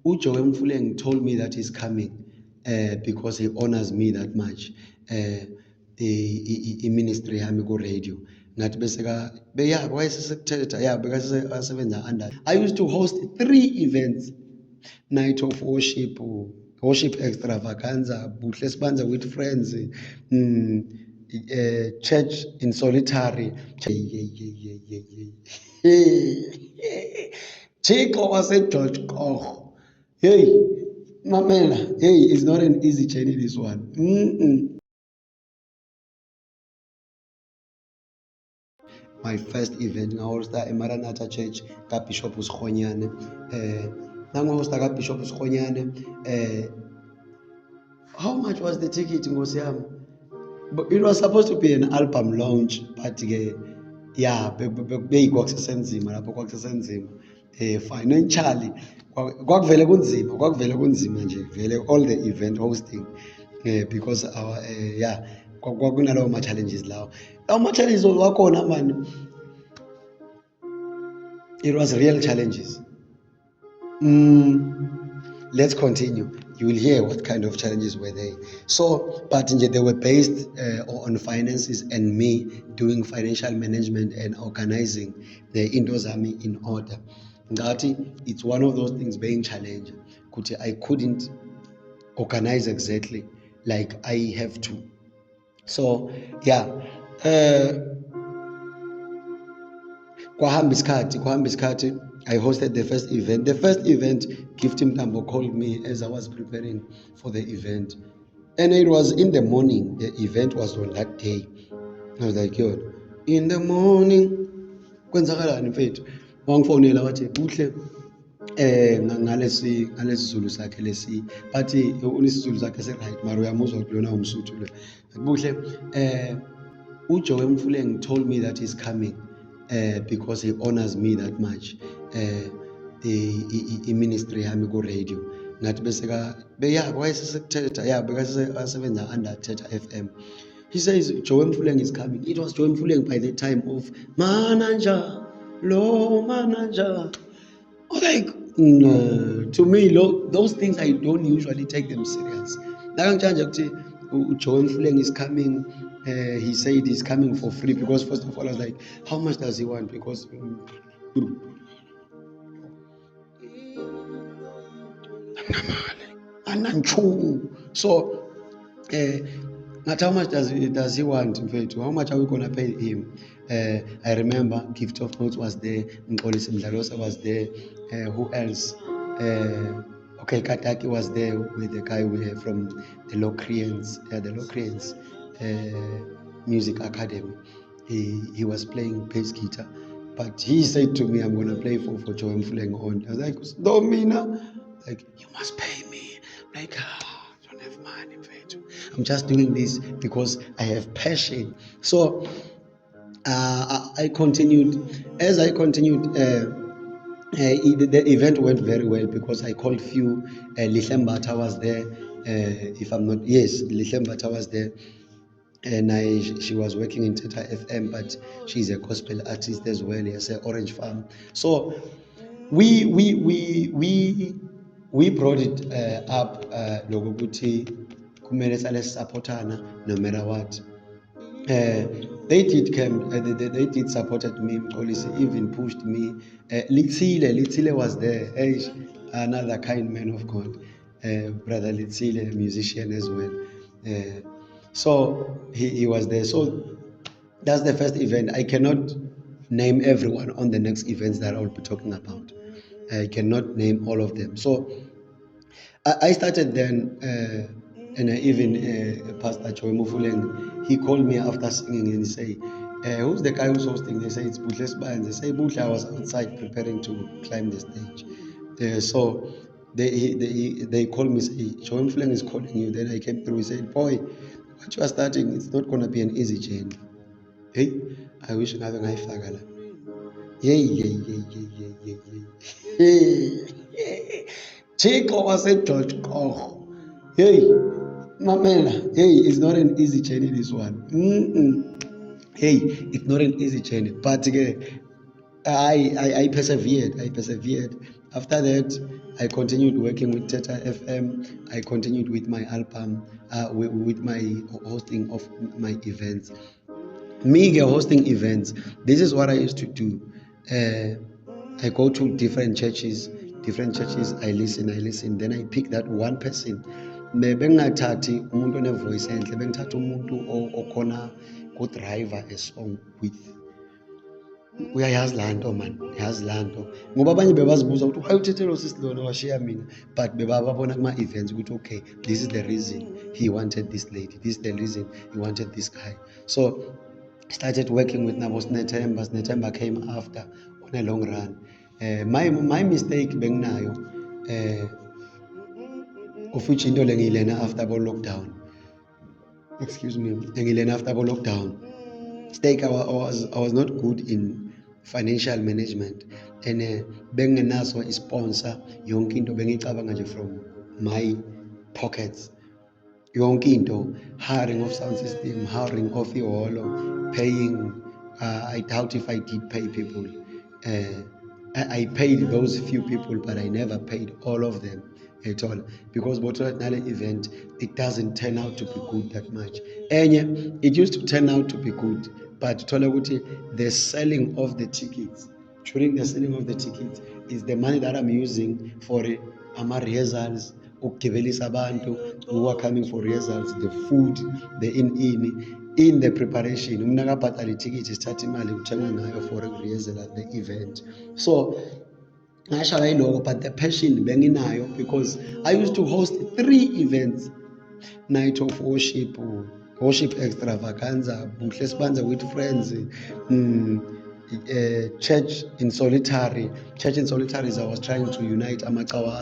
uJoe Mfuleng told me that he's coming because he honors me that much. Ministry yami ku radio ngathi bese ka yeah wayesesekuthetha yeah bekasebenza under. I used to host 3 events: night of worship, worship extravaganza, Buhle Sibanza with friends, church in solitary. Thixo waseGeorge Koch. Hey, mamela, hey, it's not an easy journey this one. My first event ngahosta eMaranatha Church kaBishop uSikhonyane. Nangahosta kaBishop uSikhonyane. How much was the ticket, Nkosi yami? But it was supposed to be an album launch, but yeah, kwakusesenzima lapho kwakusesenzima. Financially kwakuvele kunzima nje vele all the event hosting because our yeah kwakunalawo ma-challenges lawo ma-challenges wakhona man. It was real challenges. Let's continue. You will hear what kind of challenges were there. So, but they were based on finances and me doing financial management and organizing the Indoors Army in order. Ngati, it's one of those things being challenged. I couldn't organize exactly like I have to. So, yeah. Kwahamba isikhathi, I hosted the first event. The first event, Gift Mtambo called me as I was preparing for the event. And it was in the morning. The event was on that day. I was like, yo, in the morning, kwenzakalani mfethu? Wangifonela wathi, Buhle, ngalesi Zulu sakhe lesi, but unisizulu sakhe se-right, mara uyamuzwa kulona umsuthu le. Buhle, uJoe Mfuleng told me that he's coming. Because he honors me that much. Ministry yami ku radio ngathi bese ka yeah wayesesekuthetha yeah bekasebenza under Thetha FM. He says Joe Mfuleng is coming. It was Joe Mfuleng by the time of manager. Like to me those things I don't usually take them serious. Joe Mfuleng is coming. He said he's coming for free because first of all I was like, how much does he want? Because so how much does he want? How much are we gonna pay him? I remember Gift of Notes was there, Mkolisi Mdalosa was there, who else? Okay, Kataki was there with the guy from the Locrians, Music Academy. He was playing bass guitar, but he said to me, I'm gonna play for Joe Mfuleng on. I was like, Domina, like, you must pay me. Like, I don't have money. I'm just doing this because I have passion. So I continued. As I continued, the event went very well because I called few. Lihlembata was there. If I'm not, yes, Lihlembata was there. And she was working in Thetha FM, but she's a gospel artist as well. Yes, Orange Farm. So we brought it up. Lokuthi kumele sale supportana no matter what. They did come. They did supported me. Policy even pushed me. Litsile was there. Another kind man of God. Brother Litsile, a musician as well. So he was there. So that's the first event. I cannot name everyone on the next events that I will be talking about. I cannot name all of them. So I started then, and even Pastor Joe Mfuleng, he called me after singing and he said, who's the guy who's hosting? They say it's Buhle Sibanza. They say Buhle, I was outside preparing to climb the stage. So they called me, say, Joe Mfuleng is calling you. Then I came through. He said, boy, what you are starting, it's not going to be an easy journey. Hey, I wish you having a fagala. Yeah. Thixo waseGeorge Koch. Hey, mamela. Hey, it's not an easy journey, this one. Hey, it's not an easy journey. But I persevered. After that, I continued working with Theta FM. I continued with my album, with my hosting of my events. Me hosting events, this is what I used to do. I go to different churches, I listen, then I pick that one person. Bengingathathi umuntu one-voice enhle, bengithatha umuntu okhona ku-driver a song with. Uyayazi laa nto man, yazi laa nto ngoba abanye bebazibuza ukuthi why uthethelwa sisi lona washiya mina, but bebababona kuma-events ukuthi okay, this is the reason he wanted this lady, this is the reason he wanted this guy. So started working with Nabo Snetemba came after on a long run. My mistake benginayo, of which into lengilena after lockdown. Excuse me, lengilena after lockdown. Mistake, I was not good in financial management, and bengenaso sponsor yonke into bengicabanga nje from my pockets. Yonke into, hiring of sound system, hiring of iholo, paying. I doubt if I did pay people. I paid those few people, but I never paid all of them at all, because Botolanale event, it doesn't turn out to be good that much. And it used to turn out to be good, but the selling of the tickets, during the selling of the tickets, is the money that I'm using for ama-rehearsals, ukugibelisa abantu who are coming for rehearsals, the food, the in the preparation. Umna akabhatala ithikithi sithatha imali kuthengwe ngayo for a rehearsal at the event. So ngasho ayiloko, but the passion benginayo, because I used to host 3 events: night of worship extravaganza, Buhle Sibanza with friends, church in solitary. I was trying to unite amacawa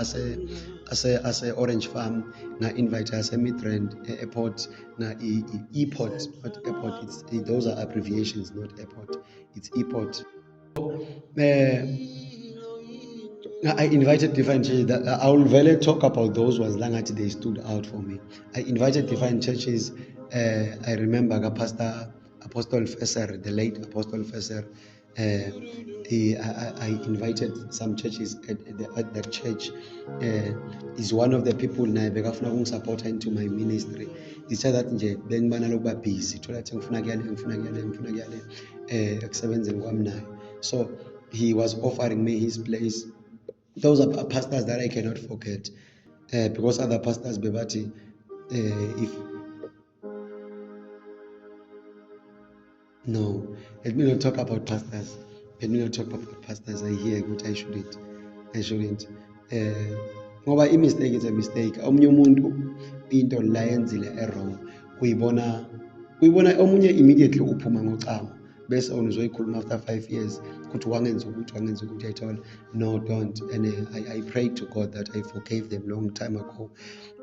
as a Orange Farm, na invite as a Midrand airport, na e-port, not airport. Those are abbreviations, not airport. It's e-port. I invited different churches. I will really talk about those ones. Langati, they stood out for me. I invited different churches. I remember Pastor Apostle Fesser, the late Apostle Fesser. I invited some churches at that church. Is one of the people na bekafuna ukungisupporta into my ministry. He said that nje bengibana lokuba busy, thola ukuthi ngifuna kuyale ekusebenzeni kwami naye. So he was offering me his place. Those are pastors that I cannot forget, because other pastors bebathi no, let me not talk about pastors. I hear what I shouldn't. Ngoba i-mistake is a mistake. Omunye umuntu into la yenzile wrong, uyibona omunye immediately uphuma ngocamo, bese uzoyikhuluma after 5 years ukuthi wangenza ukuthi. I told no, don't. And I prayed to God that I forgave them long time ago.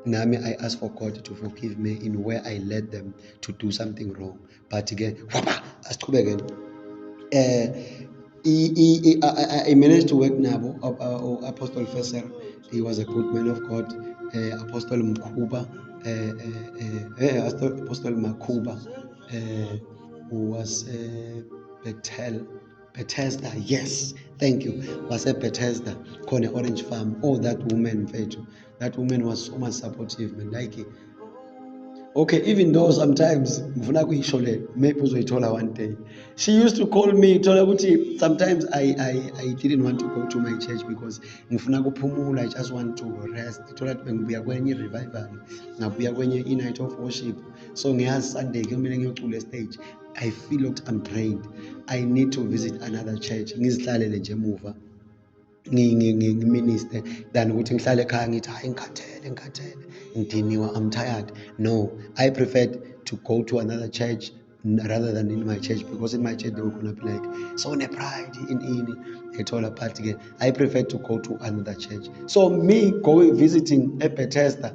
Nami, I asked for God to forgive me in where I led them to do something wrong. But again, I managed to work nabo. Apostle Fesser, he was a good man of God. Apostle Makuba, who was Bethesda, yes, thank you, was a Bethesda, Kone Orange Farm. Oh, that woman, that woman was so much supportive, man. Like, okay, even though sometimes maybe uzoyithola one day, she used to call me. Sometimes I didn't want to go to my church because I just want to rest. Ngibuya kwenye revival, ngabuya kwenye night of worship. So ngiyazi Sunday kumele ngiyocula stage, I feel like I'm drained. I need to visit another church. Ngizihlalele nje emuva ngiminister than ukuthi ngihlale ekhaya ngithi hayi ngikhathele ngidiniwe, I'm tired. No, I preferred to go to another church rather than in my church, because in my church they were gonna be like, so ne pride in it all apart again. I preferred to go to another church. So me visiting a Bethesda,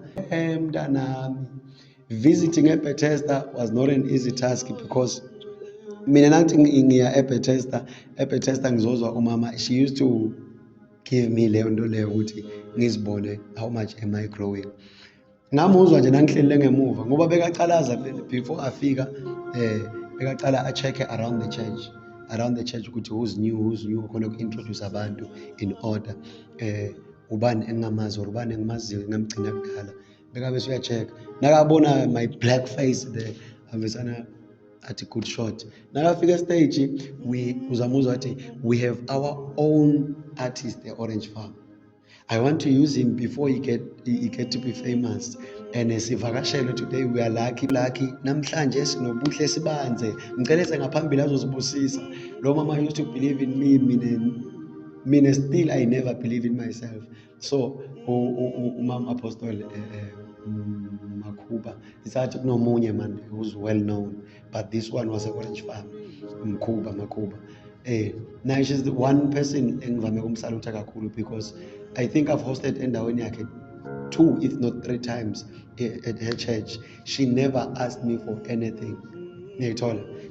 visiting a Bethesda was not an easy task, because mina nathi ngiya eBethesda ngizozwa umama, she used to give me leyo nto leyo ukuthi ngizibone how much am I growing. Ngamuzwa nje nangihlelile ngemuva ngoba bekacalaza before afika, bekacala a-check around the church ukuthi who's new khona ku-introduce abantu in order. ubani engingamazi or ubani engimaziyo engamgcina kudala, bekabe uya-check nakabona my black face there avesana athi good shot. Nakafika stage uzamuzwa athi we have our own artist, the Orange Farm. I want to use him before he get to be famous. And sivakashele today, we are lucky namhlanje sinobuhle sibanze ngiceleze ngaphambili azosibusisa. Lo mama used to believe in me, mina still I never believe in myself. So umama Apostle Makhuba, it's actually no Munye man who's well known, but this one was a Orange Farm. Makhuba. Now she's the one person engivame kumsalutha kakhulu because I think I've hosted endaweni yakhe 2 if not 3 times at her church. She never asked me for anything.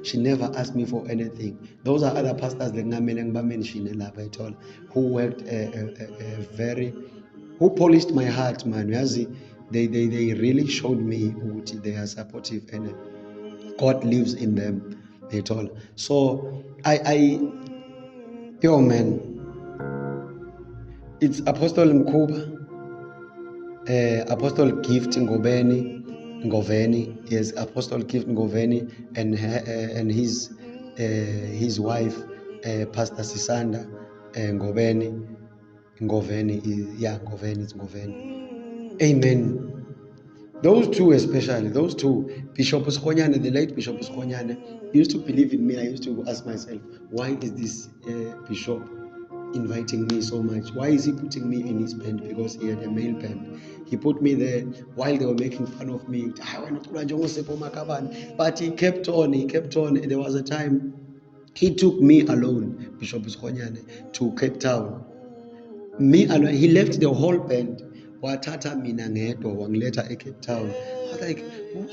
She never asked me for anything. Those are other pastors like ngamele ngibamenshine lapha who worked who polished my heart, man. They really showed me ukuthi they are supportive and God lives in them. So yo man, it's Apostle Mkhuba, Apostle Gift Ngoveni, yes, Apostle Gift Ngoveni, and his wife, Pastor Sisanda Ngoveni, it's Ngoveni. Amen. Those two especially, Bishop Uskonyane, the late Bishop Uskonyane, used to believe in me. I used to ask myself, why is this bishop inviting me so much? Why is he putting me in his band? Because he had a male band. He put me there while they were making fun of me. But he kept on. There was a time he took me alone, Bishop Uskonyane, to Cape Town. Me alone. He left the whole band. Wathatha mina ngedwa wangiletha eCape Town. I was like, why?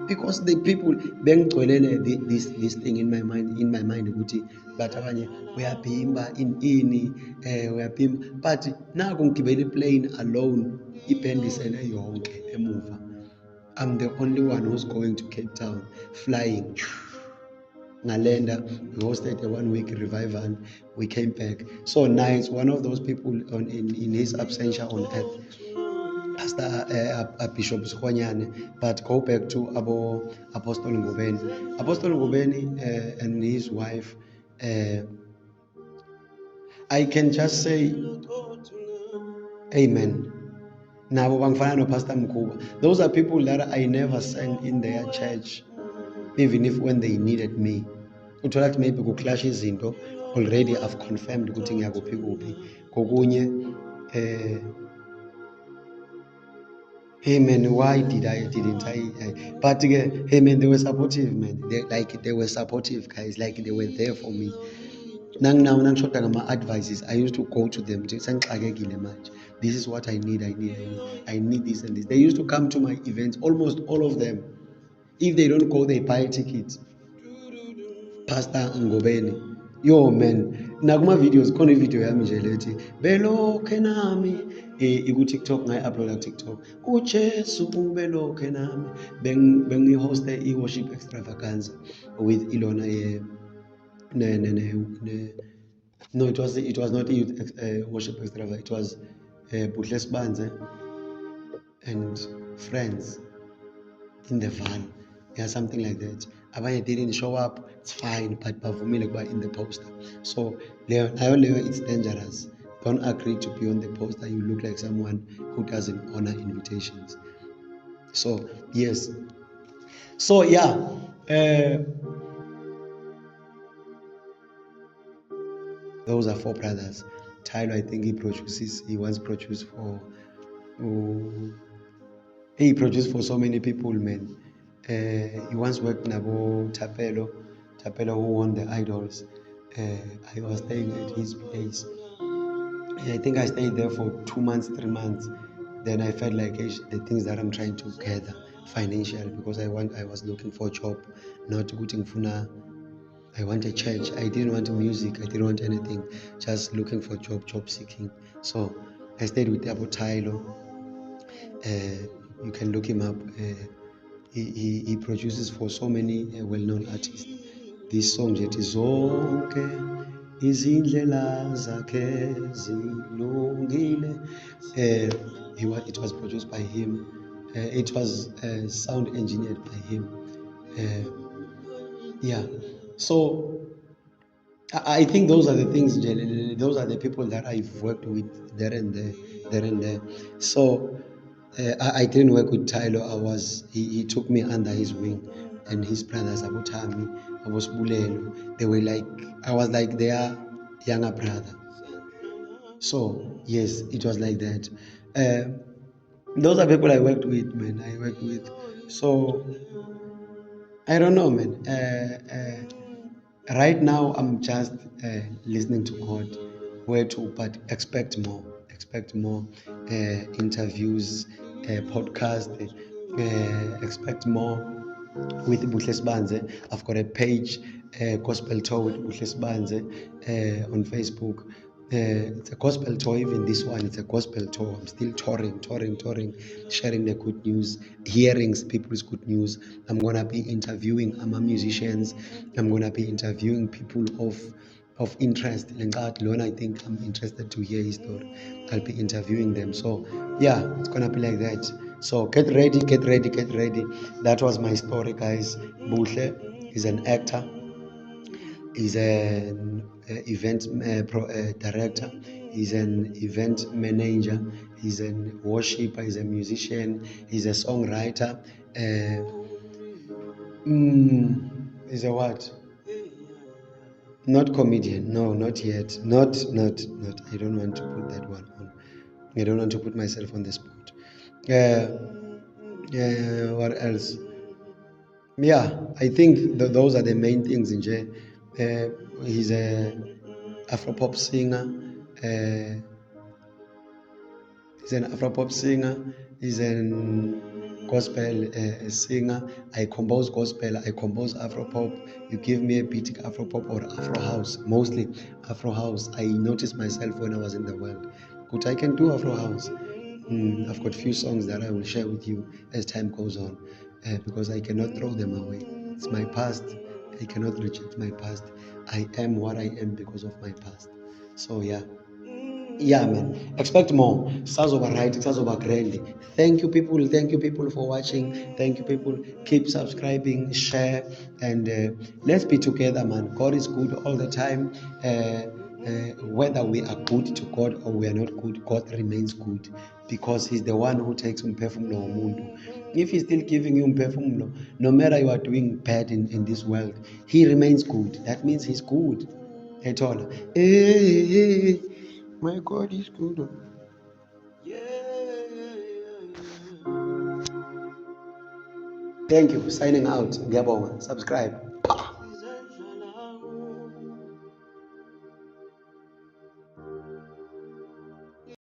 Because the people bengigcwelele this thing in my mind ukuthi but abanye uyabhimba ini uyabhimba, but naku ngigibele plane alone, iband isele yonke emuva. I'm the only one who's going to Cape Town flying. Ngalenda, we hosted a 1-week revival. We came back. So nice. One of those people in his absentia on earth, Pastor Bishop Uskonyane. But go back to Apostle Ngubeni. Apostle Ngubeni and his wife. I can just say, Amen. Nabo bangifana no Pastor Mkhuba. Those are people that I never sang in their church, even if when they needed me. Uthola maybe kuclash izinto, already I've confirmed ukuthi ngiyakuphi kokunye hey man, why didn't I but hey man, they were supportive, man. They were supportive guys, like they were there for me. Nangishoda ngama advices, I used to go to them to sengixakekile manje, this is what I need this and this. They used to come to my events, almost all of them. If they don't go, they buy tickets. Pastor Ngobeni, yo man, nakuma videos khona video yami nje lethi belokhe nami iku TikTok, ngayi-uploada TikTok, uJesu ubelokhe nami. Bengihoste i-worship extravaganza with Ilona no, it was not a worship extravaganza, it was Buhle Sibanze and friends in the van. Yeah, something like that. Abanye didn't show up, it's fine, but bavumile kuba in the poster. So it's dangerous. Don't agree to be on the poster. You look like someone who doesn't honor invitations. So yes. So yeah. Those are 4 brothers. Tyler, I think he once produced for he produced for so many people, man. He once worked in Tapelo, who won the Idols. I was staying at his place. I think I stayed there for 2 months, 3 months. Then I felt like the things that I'm trying to gather financially, because I was looking for a job, not looking for I want a church. I didn't want music. I didn't want anything. Just looking for job seeking. So I stayed with Abu Tylo. You can look him up. He produces for so many well-known artists. This song, Zonke izindlela zakhe zilungile. It was produced by him. It was sound engineered by him. Yeah. So I think those are the things, those are the people that I've worked with there and there. So I didn't work with Tyler. He took me under his wing, and his brothers Abutami, Abosbulelo, they were like, I was like their younger brother. So yes, it was like that. Those are people I worked with, man. I worked with. So I don't know, man. Right now, I'm just listening to God, where to, but expect more. Expect more interviews, podcast. Expect more with Buhle Sbanze. I've got a page, Gospel Tour with Buhle Sbanze on Facebook. It's a gospel tour, even this one, it's a gospel tour. I'm still touring, sharing the good news, hearing people's good news. I'm going to be interviewing musicians. I'm going to be interviewing people of interest. I think I'm interested to hear his story. I'll be interviewing them. So yeah, it's going to be like that. So get ready. That was my story, guys. Buhle is an actor. He's an event director. He's an event manager. He's a worshiper. He's a musician. He's a songwriter. He's a what? Not comedian. No, not yet. Not. I don't want to put that one on. I don't want to put myself on the spot. What else? Yeah, I think those are the main things in Jay. He's a Afropop singer. He's an Afropop singer. He's an gospel singer. I compose gospel. I compose Afropop. You give me a beat, Afropop or Afro house. Mostly Afro house. I noticed myself when I was in the world. But I can do Afro house. I've got few songs that I will share with you as time goes on, because I cannot throw them away. It's my past. I cannot reject my past. I am what I am because of my past. So yeah, man. Expect more. Sazoba right, Sazoba grand. Thank you, people, for watching. Thank you, people. Keep subscribing, share, and let's be together, man. God is good all the time. Whether we are good to God or we are not good, God remains good because He's the one who takes umphefumulo womuntu. If He's still giving you umphefumulo, no matter you are doing bad in this world, He remains good. That means He's good. At all. Hey. My God is good. Thank you. Signing out. Subscribe.